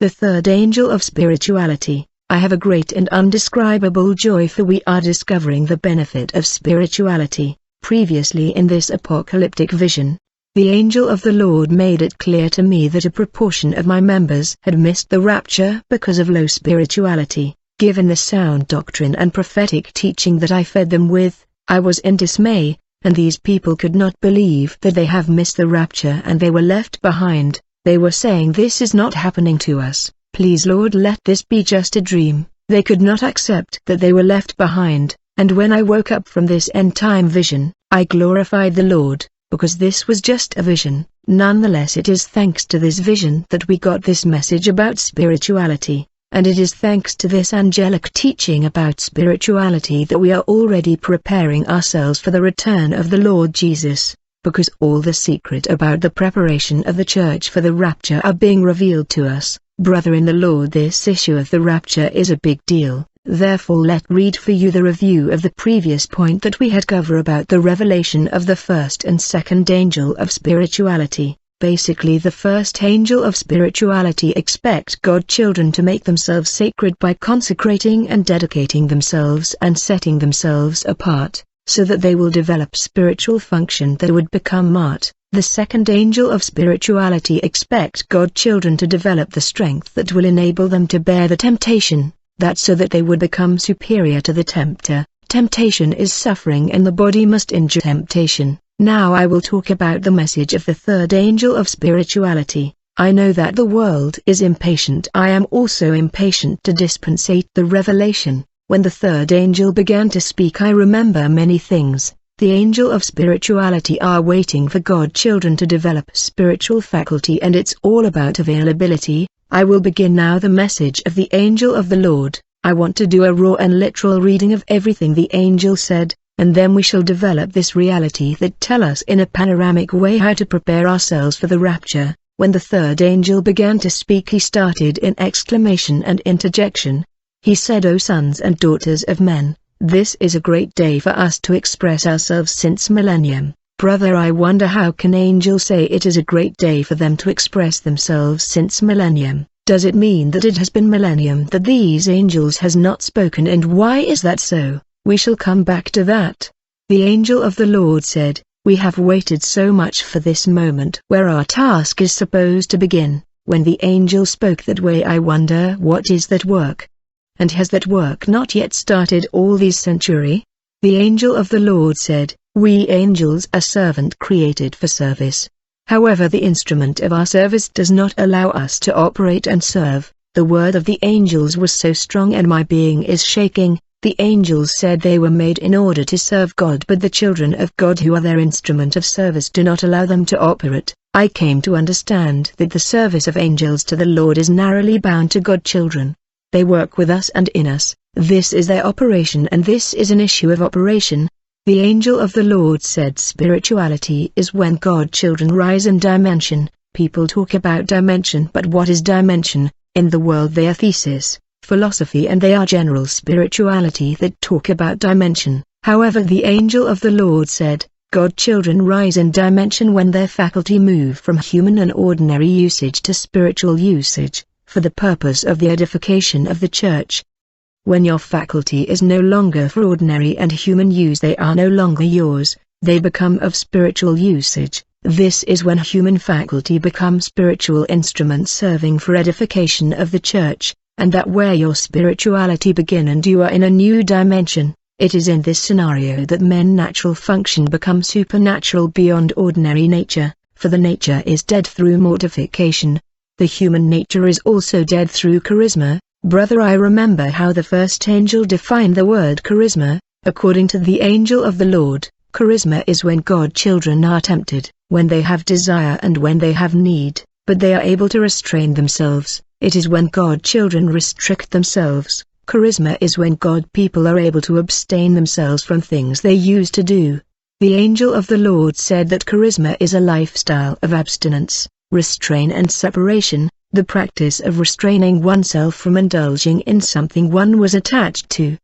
The third angel of spirituality. I have a great and undescribable joy, for we are discovering the benefit of spirituality. Previously in this apocalyptic vision, the angel of the Lord made it clear to me that a proportion of my members had missed the rapture because of low spirituality. Given the sound doctrine and prophetic teaching that I fed them with, I was in dismay, and these people could not believe that they have missed the rapture and they were left behind. They were saying, "This is not happening to us. Please Lord, let this be just a dream." They could not accept that they were left behind, and when I woke up from this end-time vision, I glorified the Lord, because this was just a vision. Nonetheless, it is thanks to this vision that we got this message about spirituality, and it is thanks to this angelic teaching about spirituality that we are already preparing ourselves for the return of the Lord Jesus. Because all the secret about the preparation of the church for the rapture are being revealed to us, brother in the Lord. This issue of the rapture is a big deal. Therefore let read for you the review of the previous point that we had covered about the revelation of the first and second angel of spirituality. Basically, the first angel of spirituality expects God children to make themselves sacred by consecrating and dedicating themselves and setting themselves apart, so that they will develop spiritual function that would become marked. The second angel of spirituality expects God children to develop the strength that will enable them to bear the temptation, that so that they would become superior to the tempter. Temptation is suffering and the body must endure temptation. Now I will talk about the message of the third angel of spirituality. I know that the world is impatient. I am also impatient to dispensate the revelation. When the third angel began to speak, I remember many things. The angel of spirituality are waiting for God children to develop spiritual faculty, and it's all about availability. I will begin now the message of the angel of the Lord. I want to do a raw and literal reading of everything the angel said, and then we shall develop this reality that tell us in a panoramic way how to prepare ourselves for the rapture. When the third angel began to speak, he started in exclamation and interjection. He said, "O sons and daughters of men, this is a great day for us to express ourselves since millennium." Brother, I wonder how can angels say it is a great day for them to express themselves since millennium? Does it mean that it has been millennium that these angels has not spoken, and why is that so? We shall come back to that. The angel of the Lord said, "We have waited so much for this moment where our task is supposed to begin." When the angel spoke that way, I wonder, what is that work? And has that work not yet started all these centuries? The angel of the Lord said, "We angels are servant created for service. However, the instrument of our service does not allow us to operate and serve." The word of the angels was so strong and my being is shaking. The angels said they were made in order to serve God, but the children of God who are their instrument of service do not allow them to operate. I came to understand that the service of angels to the Lord is narrowly bound to God children. They work with us and in us. This is their operation, and this is an issue of operation. The angel of the Lord said spirituality is when God children rise in dimension. People talk about dimension, but what is dimension? In the world they are thesis, philosophy, and they are general spirituality that talk about dimension. However, the angel of the Lord said, God children rise in dimension when their faculty move from human and ordinary usage to spiritual usage, for the purpose of the edification of the church. When your faculty is no longer for ordinary and human use, they are no longer yours, they become of spiritual usage. This is when human faculty become spiritual instruments serving for edification of the church, and that where your spirituality begin, and you are in a new dimension. It is in this scenario that men's natural function becomes supernatural beyond ordinary nature, for the nature is dead through mortification. The human nature is also dead through charisma. Brother, I remember how the first angel defined the word charisma. According to the angel of the Lord, charisma is when God children are tempted, when they have desire and when they have need, but they are able to restrain themselves. It is when God children restrict themselves. Charisma is when God people are able to abstain themselves from things they used to do. The angel of the Lord said that charisma is a lifestyle of abstinence, restraint and separation, the practice of restraining oneself from indulging in something one was attached to.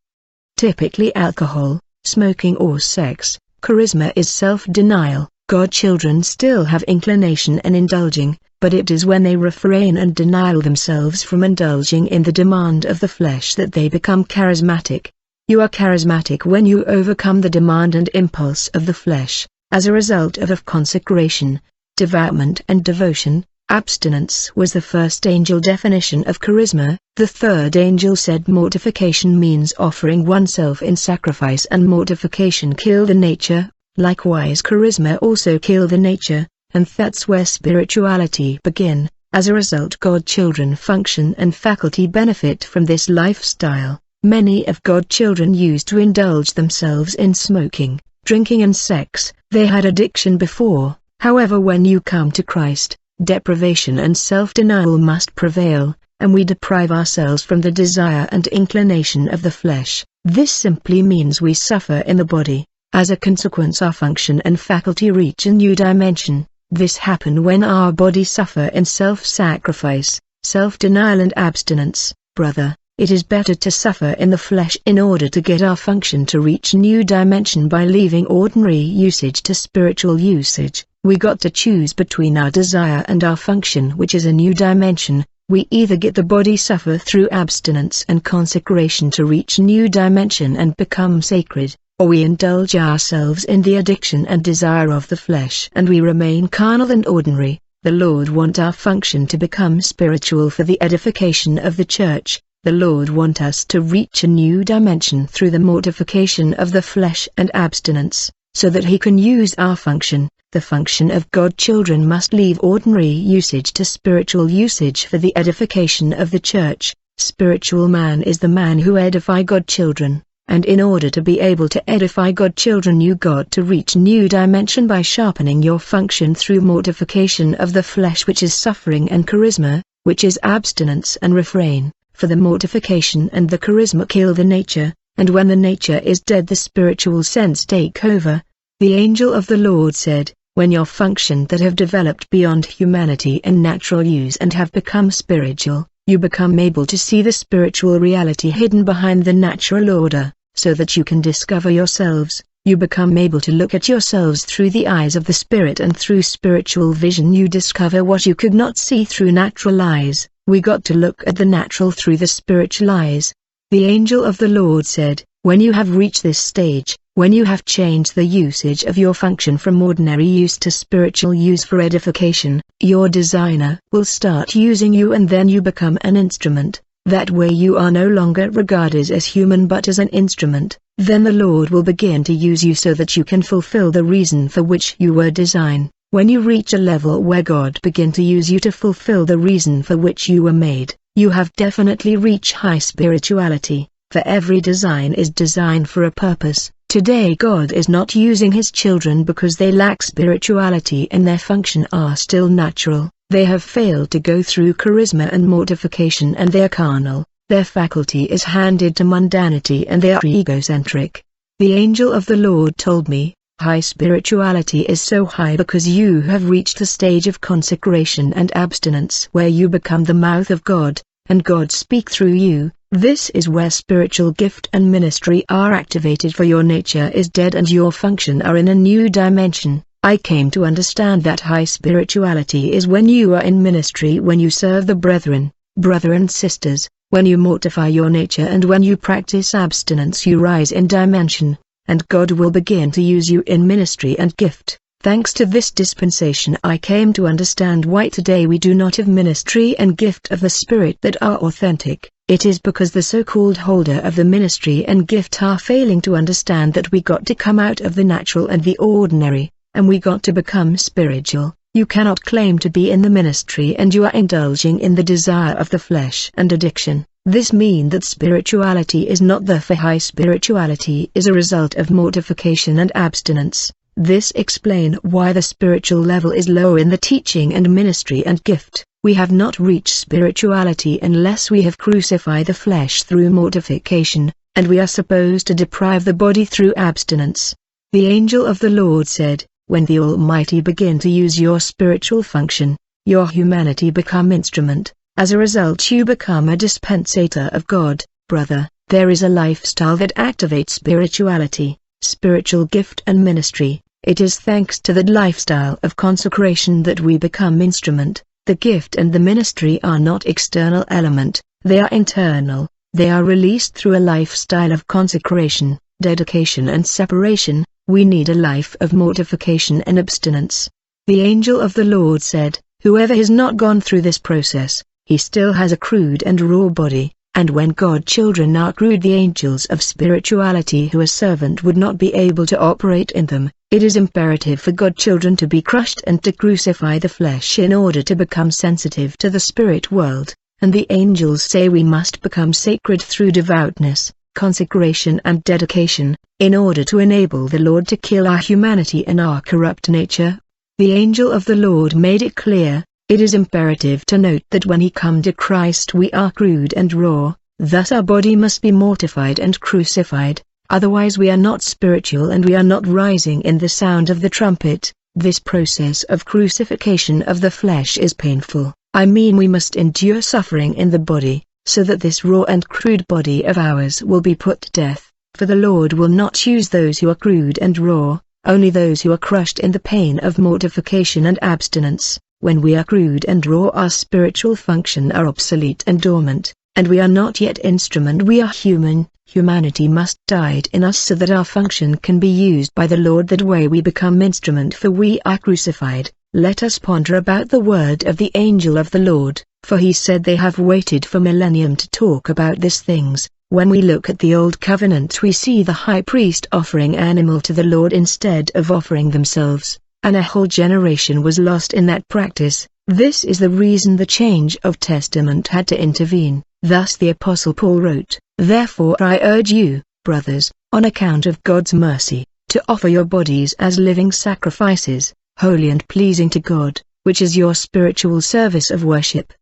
Typically alcohol, smoking or sex. Charisma is self-denial. God children still have inclination and indulging, but it is when they refrain and deny themselves from indulging in the demand of the flesh that they become charismatic. You are charismatic when you overcome the demand and impulse of the flesh, as a result of consecration, devoutment and devotion. Abstinence was the first angel definition of charisma. The third angel said mortification means offering oneself in sacrifice, and mortification kill the nature. Likewise charisma also kill the nature, and that's where spirituality begin. As a result, God children function and faculty benefit from this lifestyle. Many of God children used to indulge themselves in smoking, drinking and sex. They had addiction before. However, when you come to Christ, deprivation and self-denial must prevail, and we deprive ourselves from the desire and inclination of the flesh. This simply means we suffer in the body. As a consequence, our function and faculty reach a new dimension. This happens when our bodies suffer in self-sacrifice, self-denial and abstinence. Brother, it is better to suffer in the flesh in order to get our function to reach a new dimension by leaving ordinary usage to spiritual usage. We got to choose between our desire and our function, which is a new dimension. We either get the body suffer through abstinence and consecration to reach a new dimension and become sacred, or we indulge ourselves in the addiction and desire of the flesh and we remain carnal and ordinary. The Lord wants our function to become spiritual for the edification of the church. The Lord wants us to reach a new dimension through the mortification of the flesh and abstinence, so that He can use our function. The function of God children must leave ordinary usage to spiritual usage for the edification of the church. Spiritual man is the man who edify God children. And in order to be able to edify God children, you got to reach a new dimension by sharpening your function through mortification of the flesh, which is suffering, and charisma, which is abstinence and refrain. For the mortification and the charisma kill the nature, and when the nature is dead, the spiritual sense take over. The angel of the Lord said, when your function that have developed beyond humanity and natural use and have become spiritual, you become able to see the spiritual reality hidden behind the natural order. So that you can discover yourselves, you become able to look at yourselves through the eyes of the Spirit, and through spiritual vision you discover what you could not see through natural eyes. We got to look at the natural through the spiritual eyes. The angel of the Lord said, when you have reached this stage, when you have changed the usage of your function from ordinary use to spiritual use for edification, your designer will start using you, and then you become an instrument. That way you are no longer regarded as human but as an instrument. Then the Lord will begin to use you so that you can fulfill the reason for which you were designed. When you reach a level where God begin to use you to fulfill the reason for which you were made, you have definitely reached high spirituality, for every design is designed for a purpose. Today God is not using His children because they lack spirituality and their function are still natural. They have failed to go through charisma and mortification, and they are carnal. Their faculty is handed to mundanity and they are egocentric. The angel of the Lord told me, high spirituality is so high because you have reached the stage of consecration and abstinence where you become the mouth of God, and God speak through you. This is where spiritual gift and ministry are activated, for your nature is dead and your function are in a new dimension. I came to understand that high spirituality is when you are in ministry, when you serve the brethren, brother and sisters, when you mortify your nature and when you practice abstinence you rise in dimension, and God will begin to use you in ministry and gift. Thanks to this dispensation I came to understand why today we do not have ministry and gift of the Spirit that are authentic. It is because the so-called holder of the ministry and gift are failing to understand that we got to come out of the natural and the ordinary, and we got to become spiritual. You cannot claim to be in the ministry and you are indulging in the desire of the flesh and addiction. This means that spirituality is not there, for high spirituality is a result of mortification and abstinence. This explains why the spiritual level is low in the teaching and ministry and gift. We have not reached spirituality unless we have crucified the flesh through mortification, and we are supposed to deprive the body through abstinence. The angel of the Lord said, when the Almighty begin to use your spiritual function, your humanity become instrument. As a result you become a dispensator of God. Brother, there is a lifestyle that activates spirituality, spiritual gift and ministry. It is thanks to that lifestyle of consecration that we become instrument. The gift and the ministry are not external element, they are internal. They are released through a lifestyle of consecration, dedication and separation. We need a life of mortification and abstinence. The angel of the Lord said, "Whoever has not gone through this process, he still has a crude and raw body." And when God children are crude, the angels of spirituality who a servant would not be able to operate in them, it is imperative for God children to be crushed and to crucify the flesh in order to become sensitive to the spirit world. And the angels say we must become sacred through devoutness, consecration and dedication, in order to enable the Lord to kill our humanity and our corrupt nature. The angel of the Lord made it clear, it is imperative to note that when he come to Christ we are crude and raw, thus our body must be mortified and crucified, otherwise we are not spiritual and we are not rising in the sound of the trumpet. This process of crucifixion of the flesh is painful. I mean we must endure suffering in the body, so that this raw and crude body of ours will be put to death, for the Lord will not use those who are crude and raw, only those who are crushed in the pain of mortification and abstinence. When we are crude and raw our spiritual function are obsolete and dormant, and we are not yet instrument. We are human. Humanity must die in us so that our function can be used by the Lord. That way we become instrument, for we are crucified. Let us ponder about the word of the angel of the Lord, for he said they have waited for millennium to talk about these things. When we look at the Old Covenant we see the high priest offering animal to the Lord instead of offering themselves, and a whole generation was lost in that practice. This is the reason the change of testament had to intervene. Thus the Apostle Paul wrote, "Therefore I urge you, brothers, on account of God's mercy, to offer your bodies as living sacrifices, holy and pleasing to God, which is your spiritual service of worship.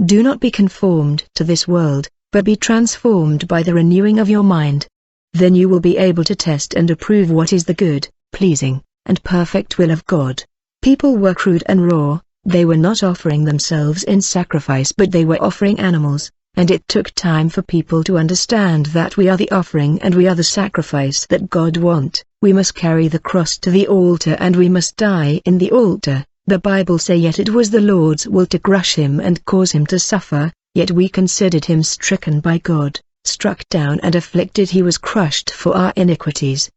Do not be conformed to this world, but be transformed by the renewing of your mind. Then you will be able to test and approve what is the good, pleasing, and perfect will of God." People were crude and raw, they were not offering themselves in sacrifice but they were offering animals, and it took time for people to understand that we are the offering and we are the sacrifice that God wants. We must carry the cross to the altar and we must die in the altar. The Bible say yet it was the Lord's will to crush him and cause him to suffer, yet we considered him stricken by God, struck down and afflicted. He was crushed for our iniquities,